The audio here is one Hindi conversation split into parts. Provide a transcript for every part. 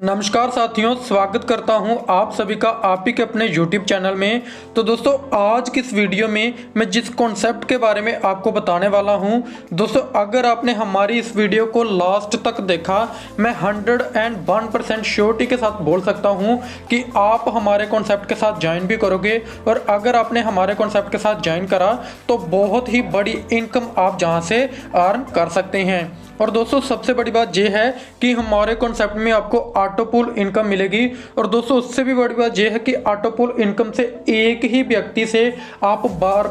नमस्कार साथियों, स्वागत करता हूं आप सभी का आप ही के अपने YouTube चैनल में। तो दोस्तों, आज की इस वीडियो में मैं जिस कॉन्सेप्ट के बारे में आपको बताने वाला हूं, दोस्तों अगर आपने हमारी इस वीडियो को लास्ट तक देखा, मैं 101% श्योरिटी के साथ बोल सकता हूं कि आप हमारे कॉन्सेप्ट के साथ ज्वाइन भी करोगे। और अगर आपने हमारे कॉन्सेप्ट के साथ ज्वाइन करा तो बहुत ही बड़ी इनकम आप जहां से अर्न कर सकते हैं। और दोस्तों सबसे बड़ी बात यह है कि हमारे कॉन्सेप्ट में आपको ऑटो पूल इनकम मिलेगी। और दोस्तों उससे भी बड़ी बात यह है कि ऑटो पूल इनकम से एक ही व्यक्ति से आप बार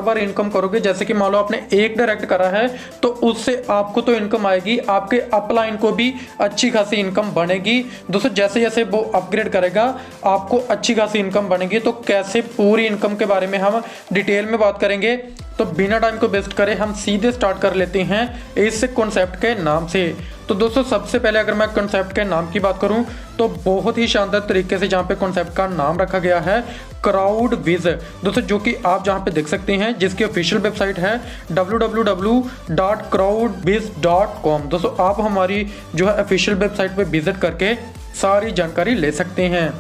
बार इनकम करोगे। जैसे कि मान लो आपने एक डायरेक्ट करा है तो उससे आपको तो इनकम आएगी, आपके अपलाइन को भी अच्छी खासी इनकम बनेगी। दोस्तों जैसे जैसे वो अपग्रेड करेगा आपको अच्छी खासी इनकम बनेगी। तो कैसे पूरी इनकम के बारे में हम डिटेल में बात करेंगे। तो बिना टाइम को वेस्ट करे हम सीधे स्टार्ट कर लेते हैं इस कॉन्सेप्ट के नाम से। तो दोस्तों सबसे पहले अगर मैं कॉन्सेप्ट के नाम की बात करूं तो बहुत ही शानदार तरीके से जहां पे कॉन्सेप्ट का नाम रखा गया है क्राउडविज। दोस्तों जो कि आप जहां पे देख सकते हैं, जिसकी ऑफिशियल वेबसाइट है www.crowdviz.com। दोस्तों आप हमारी जो है ऑफिशियल वेबसाइट पे विजिट करके सारी जानकारी ले सकते हैं।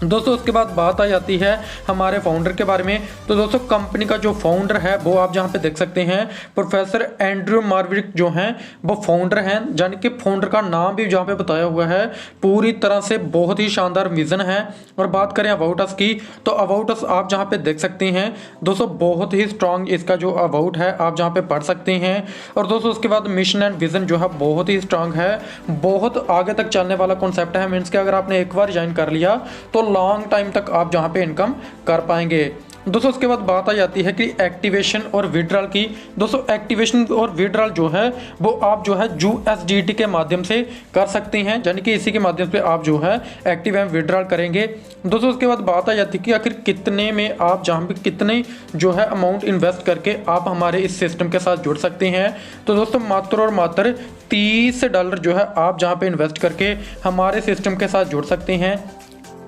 दोस्तों उसके बाद बात आ जाती है हमारे फाउंडर के बारे में। तो दोस्तों कंपनी का जो फाउंडर है वो आप जहां पे देख सकते हैं, प्रोफेसर एंड्रयू मार्विक जो हैं वो फाउंडर हैं। यानी कि फाउंडर का नाम भी जहां पे बताया हुआ है, पूरी तरह से बहुत ही शानदार विजन है। और बात करें अबाउट अस की, तो अबाउट अस आप जहाँ पे देख सकते हैं दोस्तों, बहुत ही स्ट्रांग इसका जो अबाउट है आप जहाँ पे पढ़ सकते हैं। और दोस्तों उसके बाद मिशन एंड विजन जो है बहुत ही स्ट्रांग है, बहुत आगे तक चलने वाला कॉन्सेप्ट है। मीन्स कि अगर आपने एक बार ज्वाइन कर लिया तो लॉन्ग टाइम तक आप जहां पे इनकम कर पाएंगे। दोस्तों उसके बाद बात आ जाती है कि एक्टिवेशन और विड्रॉल की। दोस्तों एक्टिवेशन और विड्रॉल जो है वो आप जो है USDT के माध्यम से कर सकते हैं, यानी कि इसी के माध्यम से आप जो है एक्टिव एंड विड्रॉल करेंगे। दोस्तों उसके बाद बात आ जाती है कि आखिर कितने में आप जहां पे कितने जो है अमाउंट इन्वेस्ट करके आप हमारे इस सिस्टम के साथ जुड़ सकते हैं। तो दोस्तों मात्र और मात्र $30 जो है आप जहां पे इन्वेस्ट करके हमारे सिस्टम के साथ जुड़ सकते हैं।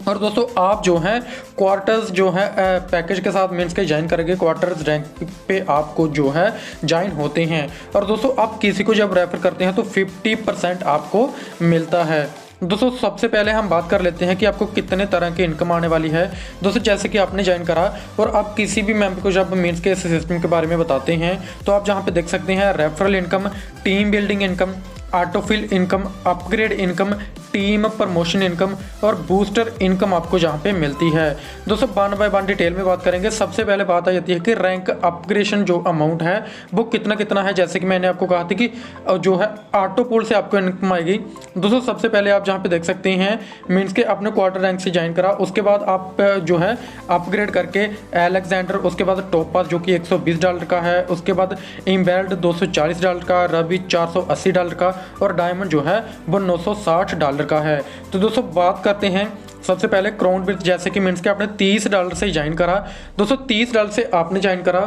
और दोस्तों आप जो है क्वार्टर्स जो है पैकेज के साथ मीन्स के ज्वाइन करेंगे, क्वार्टर्स रैंक पे आपको जो है ज्वाइन होते हैं। और दोस्तों आप किसी को जब रेफर करते हैं तो 50% आपको मिलता है। दोस्तों सबसे पहले हम बात कर लेते हैं कि आपको कितने तरह की इनकम आने वाली है। दोस्तों जैसे कि आपने ज्वाइन करा और आप किसी भी मेंबर को जब मीन्स के सिस्टम के बारे में बताते हैं तो आप जहां पे देख सकते हैं referral income, team building income, autofill income, upgrade income, team promotion income और बूस्टर इनकम आपको जहां पे मिलती है। दोस्तों 1 बाय 1 डिटेल में बात करेंगे। सबसे पहले बात आ जाती है कि रैंक अपग्रेडेशन जो अमाउंट है वो कितना है। जैसे कि मैंने आपको कहा था कि जो है ऑटो पूल से आपको इनकम आएगी। दोस्तों सबसे पहले आप जहां पे देख सकते हैं मीन्स के अपने क्वार्टर रैंक से ज्वाइन करा, उसके बाद आप जो है अपग्रेड करके एलेक्जेंडर, उसके बाद टोपास जो कि $120 का है, उसके बाद इम्बेल्ड $240 का, रवि $480 का और डायमंड जो है वो $960 का है। तो दोस्तों बात करते हैं सबसे पहले क्राउडविज। जैसे कि मीन्स के आपने $30 से ज्वाइन करा। दोस्तों $30 से आपने ज्वाइन करा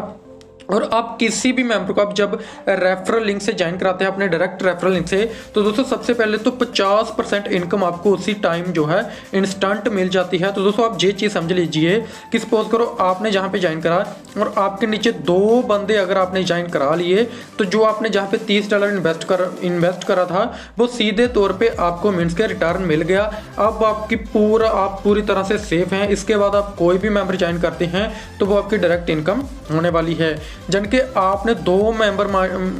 और आप किसी भी मेंबर को आप जब रेफरल लिंक से ज्वाइन कराते हैं अपने डायरेक्ट रेफरल लिंक से, तो दोस्तों सबसे पहले तो 50% इनकम आपको उसी टाइम जो है इंस्टेंट मिल जाती है। तो दोस्तों आप ये चीज़ समझ लीजिए कि सपोज करो आपने जहाँ पे ज्वाइन करा और आपके नीचे 2 बंदे अगर आपने ज्वाइन करा लिए तो जो आपने जहाँ पे $30 इन्वेस्ट करा था वो सीधे तौर पर आपको मीन्स के रिटर्न मिल गया। अब आप पूरी तरह से सेफ हैं। इसके बाद आप कोई भी मेंबर ज्वाइन करते हैं तो वो आपकी डायरेक्ट इनकम होने वाली है। जन के आपने 2 मेंबर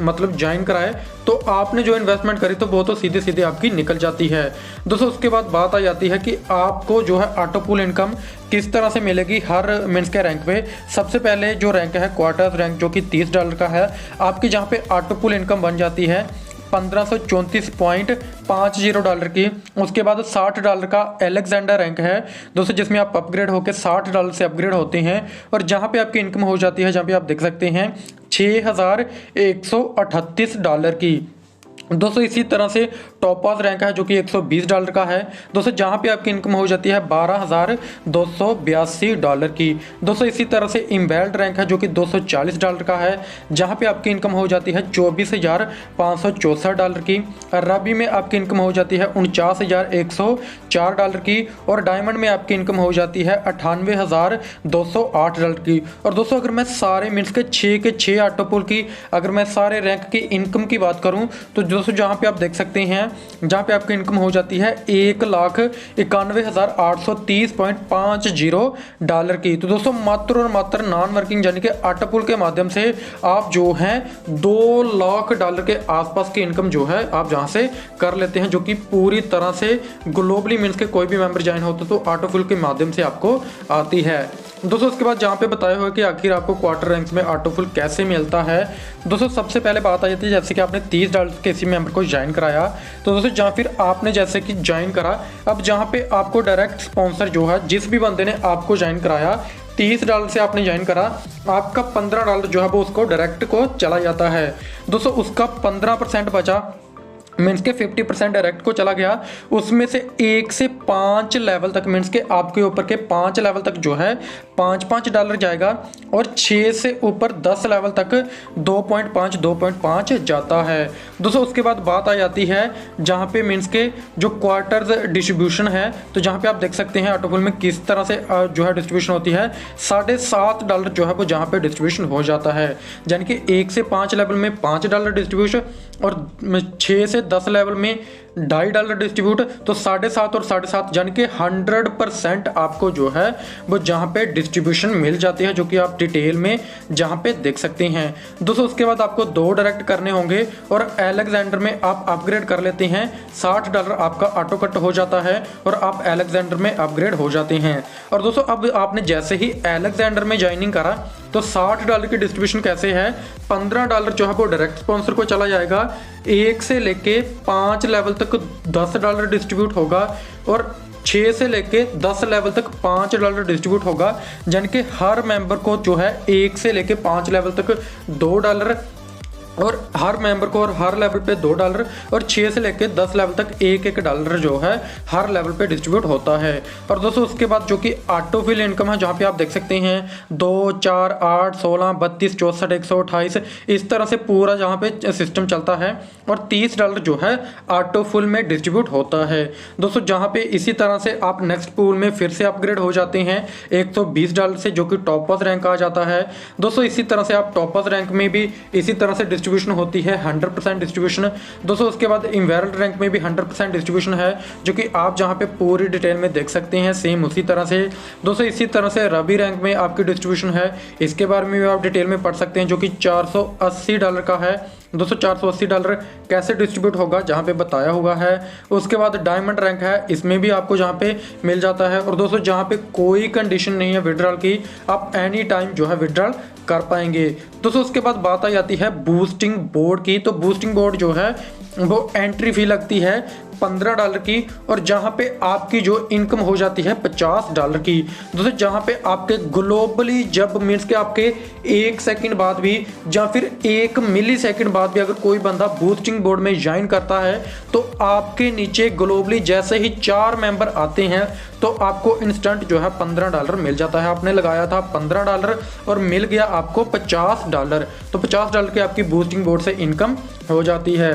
मतलब ज्वाइन कराए तो आपने जो इन्वेस्टमेंट करी तो वो तो सीधे सीधे आपकी निकल जाती है। दोस्तों उसके बाद बात आ जाती है कि आपको जो है ऑटो पूल इनकम किस तरह से मिलेगी हर मीन्स के रैंक पे। सबसे पहले जो रैंक है क्वार्टर्स रैंक जो कि $30 का है, आपकी जहाँ पे ऑटो पूल इनकम बन जाती है $1534.50 की। उसके बाद $60 का एलेक्जेंडर रैंक है दोस्तों, जिसमें आप अपग्रेड होकर $60 से अपग्रेड होते हैं और जहां पे आपकी इनकम हो जाती है, जहां पे आप देख सकते हैं $6138 की। दोस्तों इसी तरह से टॉपास रैंक है जो कि $120 का है दोस्तों, जहां पे आपकी इनकम हो जाती है $12,282 की। दोस्तों इसी तरह से इम्बेल्ड रैंक है जो कि $240 का है, जहां पे आपकी इनकम हो जाती है $24,564 की। रबी में आपकी इनकम हो जाती है $49,104 की और डायमंड में आपकी इनकम हो जाती है $98,208 की। और दोस्तों अगर मैं सारे मीन्स के 6 ऑटो पूल की अगर मैं सारे रैंक की इनकम की बात करूं तो दोस्तों जहाँ पे आप देख सकते हैं, जहाँ पे आपकी इनकम हो जाती है $1,91,830.50 की। तो दोस्तों मात्र और मात्र नॉन वर्किंग यानी कि ऑटोपुल के माध्यम से आप जो है $2 लाख के आसपास की इनकम जो है आप जहाँ से कर लेते हैं, जो कि पूरी तरह से ग्लोबली मीन्स के कोई भी मेंबर ज्वाइन होता तो ऑटोपुल के माध्यम से आपको आती है। दोस्तों उसके बाद जहाँ पे बताया हुआ कि आखिर आपको क्वार्टर रैंक्स में ऑटोफुल कैसे मिलता है। दोस्तों सबसे पहले बात आ जाती है जैसे कि आपने $30 के किसी मेंबर को ज्वाइन कराया, तो दोस्तों जहाँ फिर आपने जैसे कि ज्वाइन करा, अब जहाँ पे आपको डायरेक्ट स्पॉन्सर जो है, जिस भी बंदे ने आपको ज्वाइन कराया $30 से आपने ज्वाइन करा, आपका $15 जो है वो उसको डायरेक्ट को चला जाता है। दोस्तों उसका 15% बचा, मीन्स के 50% डायरेक्ट को चला गया। उसमें से 1 से 5 लेवल तक, मीन्स के आपके ऊपर के 5 लेवल तक जो है $5 जाएगा, और 6 से ऊपर 10 लेवल तक 2.5 जाता है। दोस्तों उसके बाद बात आ जाती है जहाँ पे मीन्स के जो क्वार्टर्स डिस्ट्रीब्यूशन है, तो जहाँ पे आप देख सकते हैं ऑटोपुल में किस तरह से जो है डिस्ट्रीब्यूशन होती है। $7.5 जो है वो जहाँ पे डिस्ट्रीब्यूशन हो जाता है, यानी कि 1 से 5 लेवल में $5 डिस्ट्रीब्यूशन, और 6 से 10 लेवल में $2.5 डिस्ट्रीब्यूट। तो 7.5 और 7.5 यानी कि 100% आपको जो है वो जहाँ पे डिस्ट्रीब्यूशन मिल जाती है, जो कि आप डिटेल में जहाँ पे देख सकते हैं। दोस्तों उसके बाद आपको 2 डायरेक्ट करने होंगे, और अलेक्जेंडर में आप अपग्रेड कर लेते हैं, $60 आपका ऑटो कट हो जाता है और आप अलेक्जेंडर में अपग्रेड हो जाते हैं। और दोस्तों अब आपने जैसे ही अलेक्जेंडर में ज्वाइनिंग करा, तो $60 की डिस्ट्रीब्यूशन कैसे है, $15 जो है वो डायरेक्ट स्पॉन्सर को चला जाएगा, 1 से लेके 5 लेवल तक $10 डिस्ट्रीब्यूट होगा, और 6 से लेके 10 लेवल तक $5 डिस्ट्रीब्यूट होगा, यानी कि हर मेंबर को जो है 1 से लेके 5 लेवल तक $2, और हर मेंबर को और हर लेवल पे $2, और 6 से लेके 10 लेवल तक $1 जो है हर लेवल पे डिस्ट्रीब्यूट होता है। और दोस्तों उसके बाद जो कि ऑटोफिल इनकम है, जहाँ पे आप देख सकते हैं 2, 4, 8, 16, 32, 64, 128 इस तरह से पूरा जहाँ पे सिस्टम चलता है, और $30 जो है ऑटोफुल में डिस्ट्रीब्यूट होता है। दोस्तों जहाँ पे इसी तरह से आप नेक्स्ट पूल में फिर से अपग्रेड हो जाते हैं $120 से, जो कि टॉपर्स रैंक आ जाता है। दोस्तों इसी तरह से आप टॉपर्स रैंक में भी इसी तरह से डिस्ट्रीब्यूशन होती है, 100% डिस्ट्रीब्यूशन। दोस्तों उसके बाद इमराल्ड रैंक में भी 100% डिस्ट्रीब्यूशन है, जो कि आप जहां पे पूरी डिटेल में देख सकते हैं सेम उसी तरह से। दोस्तों इसी तरह से रबी रैंक में आपकी डिस्ट्रीब्यूशन है, इसके बारे में भी आप डिटेल में पढ़ सकते हैं, जो कि $480 का है। दोस्तों $480 कैसे डिस्ट्रीब्यूट होगा जहाँ पे बताया हुआ है। उसके बाद डायमंड रैंक है, इसमें भी आपको जहाँ पे मिल जाता है। और दोस्तों जहाँ पे कोई कंडीशन नहीं है विड्रॉल की, आप एनी टाइम जो है विड्रॉल कर पाएंगे। दोस्तों उसके बाद बात आ जाती है बूस्टिंग बोर्ड की। तो बूस्टिंग बोर्ड जो है वो एंट्री फी लगती है $15 की, और जहां पे आपकी जो इनकम हो जाती है $50 की। दोस्तों जहां पे आपके ग्लोबली जब मीन्स के आपके 1 सेकंड बाद भी या फिर 1 मिली सेकंड बाद भी अगर कोई बंदा बूस्टिंग बोर्ड में ज्वाइन करता है, तो आपके नीचे ग्लोबली जैसे ही 4 मेंबर आते हैं तो आपको इंस्टेंट जो है $15 मिल जाता है। आपने लगाया था $15 और मिल गया आपको $50, तो $50 की आपकी बूस्टिंग बोर्ड से इनकम हो जाती है।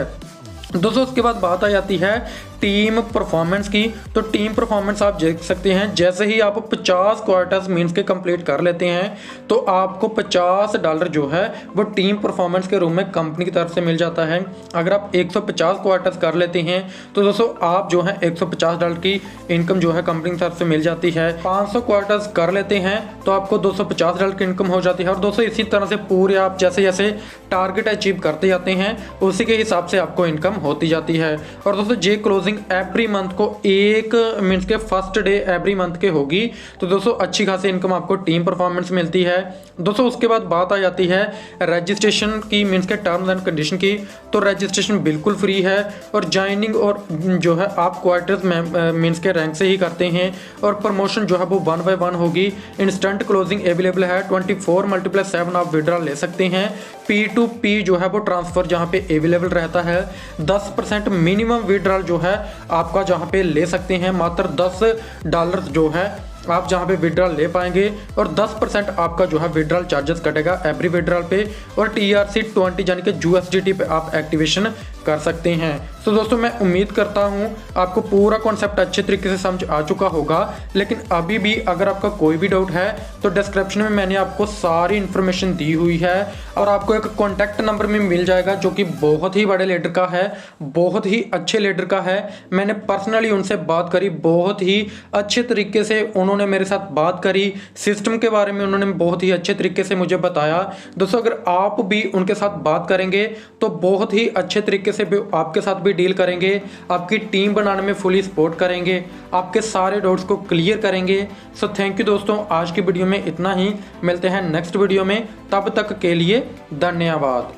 दोस्तों उसके बाद बात आ जाती है टीम परफॉर्मेंस की। तो टीम परफॉर्मेंस आप देख सकते हैं, जैसे ही आप 50 क्वार्टर्स मीन्स के कंप्लीट कर लेते हैं तो आपको $50 जो है वो टीम परफॉर्मेंस के रूम में कंपनी की तरफ से मिल जाता है। अगर आप 150 क्वार्टर्स कर लेते हैं तो दोस्तों आप जो है $150 की इनकम जो है कंपनी की तरफ से मिल जाती है। 500 क्वार्टर्स कर लेते हैं तो आपको $250 की इनकम हो जाती है। और दोस्तों इसी तरह से पूरे आप जैसे जैसे टारगेट अचीव करते जाते हैं उसी के हिसाब से आपको इनकम होती जाती है। और दोस्तों जे क्लोजिंग एवरी मंथ को एक मीन्स के फर्स्ट डे एवरी मंथ के होगी, तो दोस्तों अच्छी खासी इनकम आपको टीम परफॉर्मेंस मिलती है। दोस्तों उसके बाद बात आ जाती है रजिस्ट्रेशन की मीन्स के टर्म्स एंड कंडीशन की। तो रजिस्ट्रेशन बिल्कुल फ्री है, और ज्वाइनिंग और जो है आप क्वार्टर्स में मीन्स के रैंक से ही करते हैं, और प्रमोशन जो है वो 1 by 1 होगी। इंस्टेंट क्लोजिंग अवेलेबल है, 24x7 आप विड्रॉल ले सकते हैं। P2P जो है वो ट्रांसफर जहाँ पे अवेलेबल रहता है। 10% मिनिमम विड्रॉल जो है आपका जहाँ पे ले सकते हैं, मात्र $10 जो है आप जहाँ पे विड्रॉल ले पाएंगे, और 10% आपका जो है विड्रॉल चार्जेस कटेगा एवरी विड्रॉल पे। और TRC 20 यानी कि USDT पे आप एक्टिवेशन कर सकते हैं। तो दोस्तों मैं उम्मीद करता हूँ आपको पूरा कॉन्सेप्ट अच्छे तरीके से समझ आ चुका होगा। लेकिन अभी भी अगर आपका कोई भी डाउट है तो डिस्क्रिप्शन में मैंने आपको सारी इन्फॉर्मेशन दी हुई है और आपको एक कॉन्टैक्ट नंबर में मिल जाएगा जो कि बहुत ही बड़े लीडर का है, बहुत ही अच्छे लीडर का है। मैंने पर्सनली उनसे बात करी, बहुत ही अच्छे तरीके से उन्होंने मेरे साथ बात करी, सिस्टम के बारे में उन्होंने बहुत ही अच्छे तरीके से मुझे बताया। दोस्तों अगर आप भी उनके साथ बात करेंगे तो बहुत ही अच्छे तरीके से भी आपके साथ भी डील करेंगे, आपकी टीम बनाने में फुली सपोर्ट करेंगे, आपके सारे डाउट्स को क्लियर करेंगे। सो थैंक यू दोस्तों, आज की वीडियो में इतना ही। मिलते हैं नेक्स्ट वीडियो में, तब तक के लिए धन्यवाद।